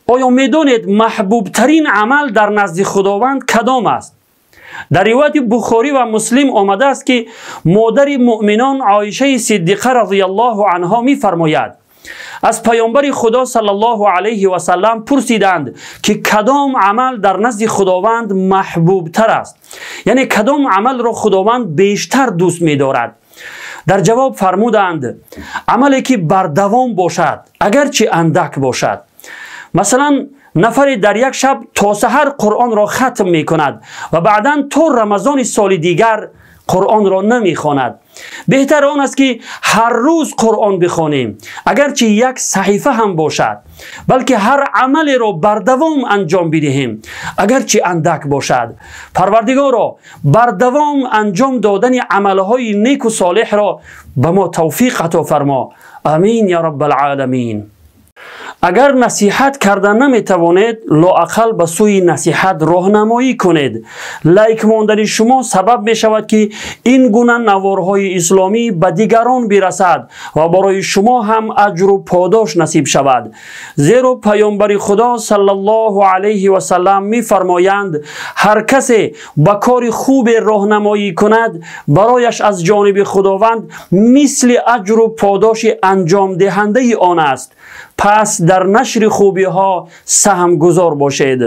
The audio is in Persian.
آیا میدونید محبوب ترین عمل در نزد خداوند کدام است؟ در روایت بخاری و مسلم آمده است که مادر مؤمنان عایشه صدیقه رضی الله عنها می فرماید از پیامبر خدا صلی الله علیه و سلم پرسیدند که کدام عمل در نزد خداوند محبوب تر است، یعنی کدام عمل را خداوند بیشتر دوست می دارد؟ در جواب فرمودند عملی که بر دوام باشد اگرچه اندک باشد. مثلا نفر در یک شب تا سحر قرآن را ختم می کند و بعدا تا رمضان سال دیگر قرآن را نمی خواند. بهتر آن است که هر روز قرآن بخوانیم اگرچه یک صحیفه هم باشد، بلکه هر عمل را بر دوام انجام بدهیم اگرچه اندک باشد. پروردگارا بر دوام انجام دادن عملهای نیک و صالح را به ما توفیق عطا فرما. آمین یا رب العالمین. اگر نصیحت کردن نمیتوانید، لااقل به سوی نصیحت راهنمایی کنید. لایک ماندن شما سبب می شود که این گونه نوارهای اسلامی به دیگران برسد و برای شما هم اجر و پاداش نصیب شود. زیرا پیامبر خدا صلی الله علیه و سلم می فرمایند هر کسی به کار خوب راهنمایی کند برایش از جانب خداوند مثل اجر و پاداش انجام دهنده آن است. پس در نشر خوبی ها سهم گذار باشید.